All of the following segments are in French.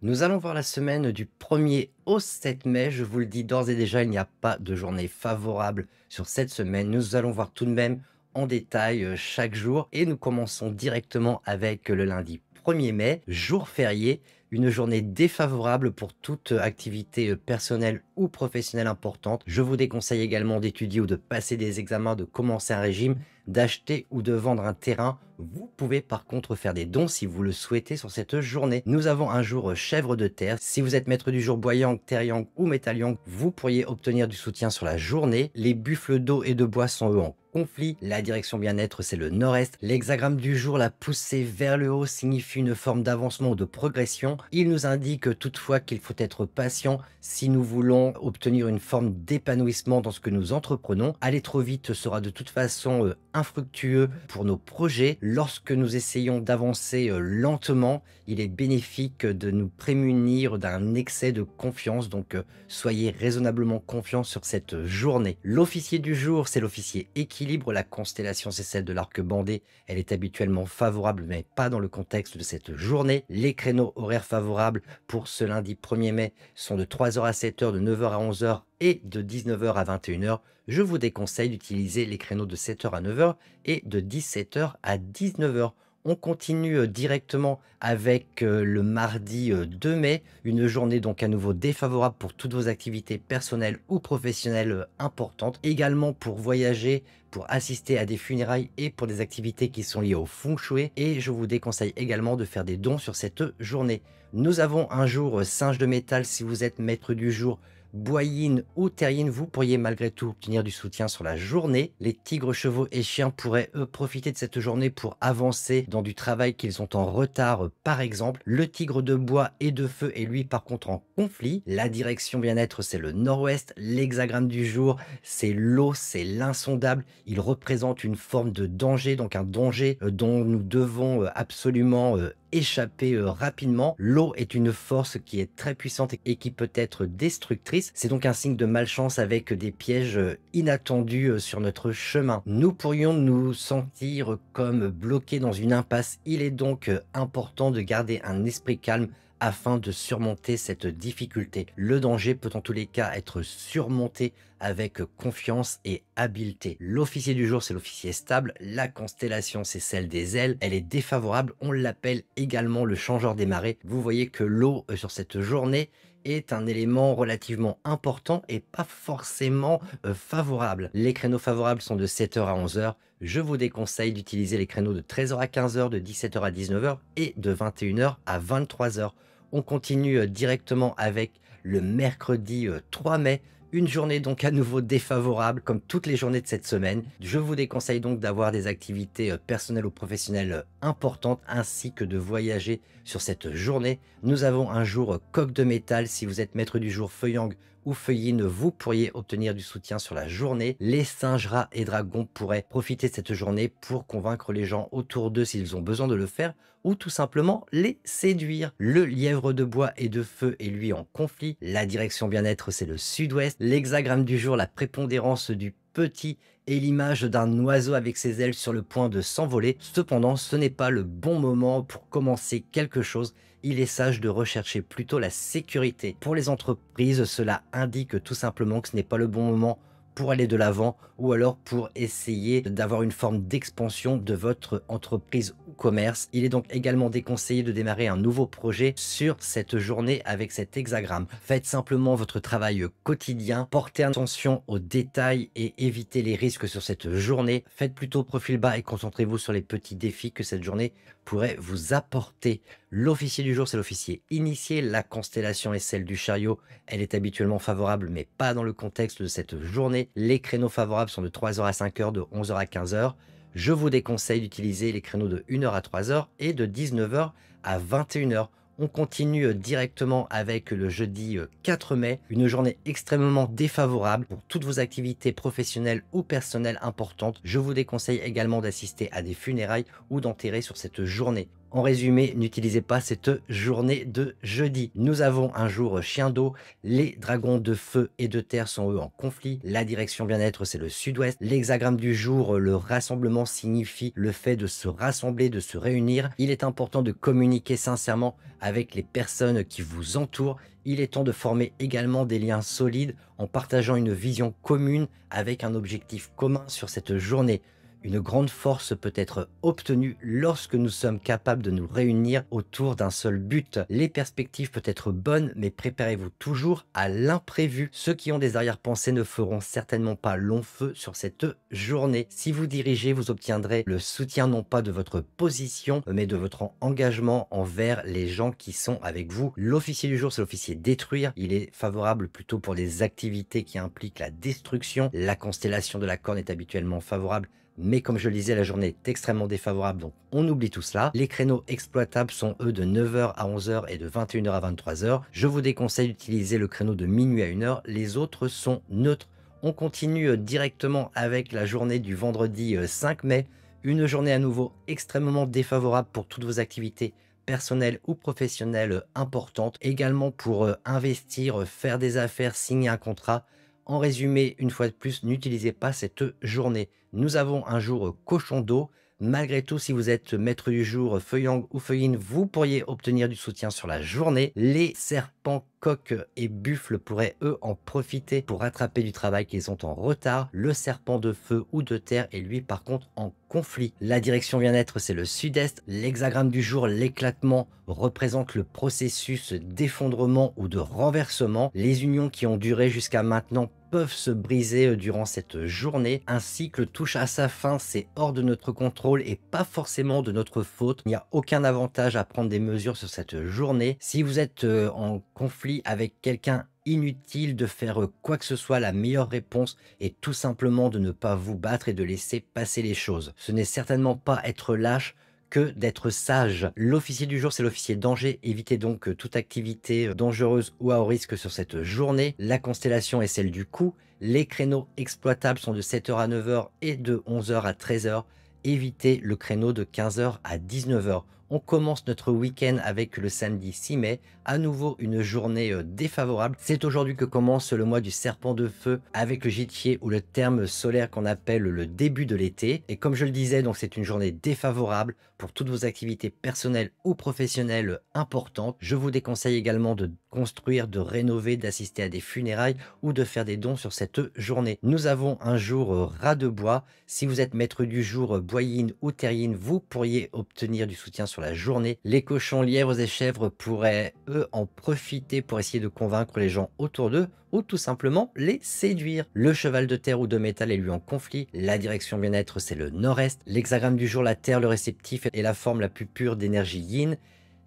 Nous allons voir la semaine du 1er au 7 mai. Je vous le dis d'ores et déjà, il n'y a pas de journée favorable sur cette semaine. Nous allons voir tout de même en détail chaque jour et nous commençons directement avec le lundi 1er mai, jour férié, une journée défavorable pour toute activité personnelle ou professionnelle importante. Je vous déconseille également d'étudier ou de passer des examens, de commencer un régime, d'acheter ou de vendre un terrain. Vous pouvez par contre faire des dons si vous le souhaitez sur cette journée. Nous avons un jour chèvre de terre. Si vous êtes maître du jour bois-yang, terre-yang ou métal-yang, vous pourriez obtenir du soutien sur la journée. Les buffles d'eau et de bois sont eux en conflit. La direction bien-être, c'est le nord-est. L'hexagramme du jour, la poussée vers le haut, signifie une forme d'avancement ou de progression. Il nous indique toutefois qu'il faut être patient si nous voulons obtenir une forme d'épanouissement dans ce que nous entreprenons. Aller trop vite sera de toute façon infructueux pour nos projets. Lorsque nous essayons d'avancer lentement, il est bénéfique de nous prémunir d'un excès de confiance. Donc soyez raisonnablement confiants sur cette journée. L'officier du jour, c'est l'officier équilibre. La constellation, c'est celle de l'arc bandé. Elle est habituellement favorable, mais pas dans le contexte de cette journée. Les créneaux horaires favorables pour ce lundi 1er mai sont de 3 heures à 7 heures, de 9 heures à 11 heures et de 19 heures à 21 heures. Je vous déconseille d'utiliser les créneaux de 7 heures à 9 heures et de 17 heures à 19 heures. On continue directement avec le mardi 2 mai, une journée donc à nouveau défavorable pour toutes vos activités personnelles ou professionnelles importantes, également pour voyager, pour assister à des funérailles et pour des activités qui sont liées au feng shui. Et je vous déconseille également de faire des dons sur cette journée. Nous avons un jour singe de métal. Si vous êtes maître du jour boyine ou terrine, vous pourriez malgré tout obtenir du soutien sur la journée. Les tigres, chevaux et chiens pourraient eux profiter de cette journée pour avancer dans du travail qu'ils ont en retard par exemple. Le tigre de bois et de feu est lui par contre en conflit. La direction bien-être, c'est le nord-ouest. L'hexagramme du jour, c'est l'eau, c'est l'insondable. Il représente une forme de danger, donc un danger dont nous devons absolument échapper rapidement. L'eau est une force qui est très puissante et qui peut être destructrice. C'est donc un signe de malchance avec des pièges inattendus sur notre chemin. Nous pourrions nous sentir comme bloqués dans une impasse. Il est donc important de garder un esprit calme afin de surmonter cette difficulté. Le danger peut en tous les cas être surmonté avec confiance et habileté. L'officier du jour, c'est l'officier stable. La constellation, c'est celle des ailes. Elle est défavorable. On l'appelle également le changeur des marées. Vous voyez que l'eau sur cette journée est un élément relativement important et pas forcément favorable. Les créneaux favorables sont de 7 heures à 11 heures. Je vous déconseille d'utiliser les créneaux de 13 heures à 15 heures, de 17 heures à 19 heures et de 21 heures à 23 heures. On continue directement avec le mercredi 3 mai, une journée donc à nouveau défavorable comme toutes les journées de cette semaine. Je vous déconseille donc d'avoir des activités personnelles ou professionnelles importantes ainsi que de voyager sur cette journée. Nous avons un jour coq de métal. Si vous êtes maître du jour feu-yang ou feuilline, vous pourriez obtenir du soutien sur la journée. Les singes, rats et dragons pourraient profiter de cette journée pour convaincre les gens autour d'eux s'ils ont besoin de le faire ou tout simplement les séduire. Le lièvre de bois et de feu est lui en conflit. La direction bien-être, c'est le sud-ouest. L'hexagramme du jour, la prépondérance du petit et l'image d'un oiseau avec ses ailes sur le point de s'envoler. Cependant, ce n'est pas le bon moment pour commencer quelque chose. Il est sage de rechercher plutôt la sécurité. Pour les entreprises, cela indique tout simplement que ce n'est pas le bon moment pour aller de l'avant ou alors pour essayer d'avoir une forme d'expansion de votre entreprise ou commerce. Il est donc également déconseillé de démarrer un nouveau projet sur cette journée avec cet hexagramme. Faites simplement votre travail quotidien, portez attention aux détails et évitez les risques sur cette journée. Faites plutôt profil bas et concentrez-vous sur les petits défis que cette journée pourrait vous apporter. L'officier du jour, c'est l'officier initié. La constellation est celle du chariot. Elle est habituellement favorable, mais pas dans le contexte de cette journée. Les créneaux favorables sont de 3 heures à 5 heures, de 11 heures à 15 heures. Je vous déconseille d'utiliser les créneaux de 1 heure à 3 heures et de 19 heures à 21 heures. On continue directement avec le jeudi 4 mai, une journée extrêmement défavorable pour toutes vos activités professionnelles ou personnelles importantes. Je vous déconseille également d'assister à des funérailles ou d'enterrer sur cette journée. En résumé, n'utilisez pas cette journée de jeudi. Nous avons un jour chien d'eau. Les dragons de feu et de terre sont eux en conflit. La direction bien-être, c'est le sud-ouest. L'hexagramme du jour, le rassemblement signifie le fait de se rassembler, de se réunir. Il est important de communiquer sincèrement avec les personnes qui vous entourent. Il est temps de former également des liens solides en partageant une vision commune avec un objectif commun sur cette journée. Une grande force peut être obtenue lorsque nous sommes capables de nous réunir autour d'un seul but. Les perspectives peuvent être bonnes, mais préparez-vous toujours à l'imprévu. Ceux qui ont des arrière-pensées ne feront certainement pas long feu sur cette journée. Si vous dirigez, vous obtiendrez le soutien non pas de votre position, mais de votre engagement envers les gens qui sont avec vous. L'officier du jour, c'est l'officier détruire. Il est favorable plutôt pour les activités qui impliquent la destruction. La constellation de la Corne est habituellement favorable, mais comme je le disais, la journée est extrêmement défavorable, donc on oublie tout cela. Les créneaux exploitables sont eux de 9h à 11h et de 21h à 23h. Je vous déconseille d'utiliser le créneau de minuit à 1h, les autres sont neutres. On continue directement avec la journée du vendredi 5 mai, une journée à nouveau extrêmement défavorable pour toutes vos activités personnelles ou professionnelles importantes, également pour investir, faire des affaires, signer un contrat. En résumé, une fois de plus, n'utilisez pas cette journée. Nous avons un jour cochon d'eau. Malgré tout, si vous êtes maître du jour, feu yang ou feu yin, vous pourriez obtenir du soutien sur la journée. Les serpents, coqs et buffles pourraient eux en profiter pour rattraper du travail qu'ils ont en retard. Le serpent de feu ou de terre est lui par contre en conflit. La direction bien-être, c'est le sud-est. L'hexagramme du jour, l'éclatement, représente le processus d'effondrement ou de renversement. Les unions qui ont duré jusqu'à maintenant peuvent se briser durant cette journée. Un cycle touche à sa fin, c'est hors de notre contrôle et pas forcément de notre faute. Il n'y a aucun avantage à prendre des mesures sur cette journée. Si vous êtes en conflit avec quelqu'un, inutile de faire quoi que ce soit, la meilleure réponse est tout simplement de ne pas vous battre et de laisser passer les choses. Ce n'est certainement pas être lâche que d'être sage. L'officier du jour, c'est l'officier danger. Évitez donc toute activité dangereuse ou à haut risque sur cette journée. La constellation est celle du coup. Les créneaux exploitables sont de 7h à 9h et de 11h à 13h. Évitez le créneau de 15h à 19h. On commence notre week-end avec le samedi 6 mai, à nouveau une journée défavorable. C'est aujourd'hui que commence le mois du serpent de feu avec le gîtier ou le terme solaire qu'on appelle le début de l'été. Et comme je le disais, donc c'est une journée défavorable pour toutes vos activités personnelles ou professionnelles importantes. Je vous déconseille également de construire, de rénover, d'assister à des funérailles ou de faire des dons sur cette journée. Nous avons un jour ras de bois. Si vous êtes maître du jour boyine ou terrine, vous pourriez obtenir du soutien sur la journée. Les cochons, lièvres et chèvres pourraient eux en profiter pour essayer de convaincre les gens autour d'eux ou tout simplement les séduire. Le cheval de terre ou de métal est lui en conflit. La direction bien-être, c'est le nord-est. L'hexagramme du jour, la terre, le réceptif est la forme la plus pure d'énergie yin.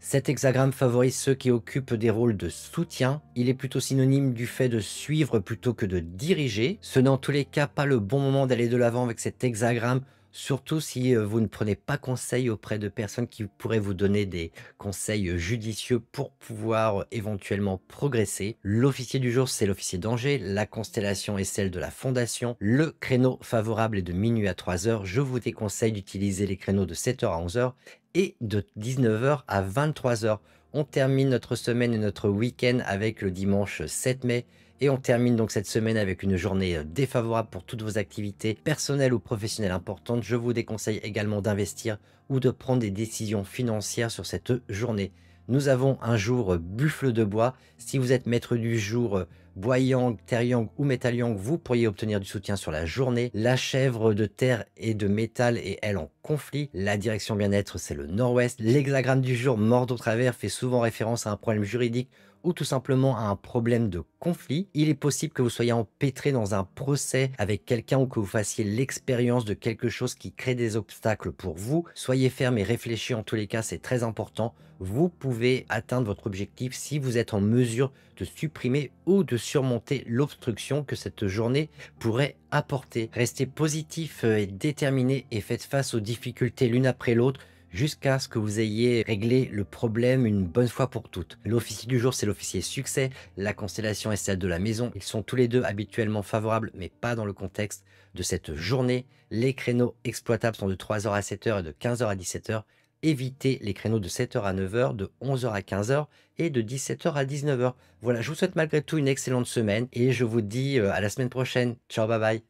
Cet hexagramme favorise ceux qui occupent des rôles de soutien. Il est plutôt synonyme du fait de suivre plutôt que de diriger. Ce n'est en tous les cas pas le bon moment d'aller de l'avant avec cet hexagramme, surtout si vous ne prenez pas conseil auprès de personnes qui pourraient vous donner des conseils judicieux pour pouvoir éventuellement progresser. L'officier du jour, c'est l'officier danger. La constellation est celle de la fondation. Le créneau favorable est de minuit à 3h. Je vous déconseille d'utiliser les créneaux de 7h à 11h et de 19h à 23h. On termine notre semaine et notre week-end avec le dimanche 7 mai. Et on termine donc cette semaine avec une journée défavorable pour toutes vos activités personnelles ou professionnelles importantes. Je vous déconseille également d'investir ou de prendre des décisions financières sur cette journée. Nous avons un jour buffle de bois. Si vous êtes maître du jour bois yang, terre yang ou métal yang, vous pourriez obtenir du soutien sur la journée. La chèvre de terre et de métal est elle en conflit. La direction bien-être, c'est le nord-ouest. L'hexagramme du jour mord au travers fait souvent référence à un problème juridique ou tout simplement à un problème de conflit. Il est possible que vous soyez empêtré dans un procès avec quelqu'un ou que vous fassiez l'expérience de quelque chose qui crée des obstacles pour vous. Soyez ferme et réfléchis, en tous les cas, c'est très important. Vous pouvez atteindre votre objectif si vous êtes en mesure de supprimer ou de surmonter l'obstruction que cette journée pourrait apporter. Restez positif et déterminé et faites face aux difficultés l'une après l'autre jusqu'à ce que vous ayez réglé le problème une bonne fois pour toutes. L'officier du jour, c'est l'officier succès. La constellation est celle de la maison. Ils sont tous les deux habituellement favorables, mais pas dans le contexte de cette journée. Les créneaux exploitables sont de 3h à 7h et de 15h à 17h. évitez les créneaux de 7 heures à 9 heures, de 11 heures à 15 heures et de 17 heures à 19 heures. Voilà, je vous souhaite malgré tout une excellente semaine et je vous dis, à la semaine prochaine. Ciao, bye bye.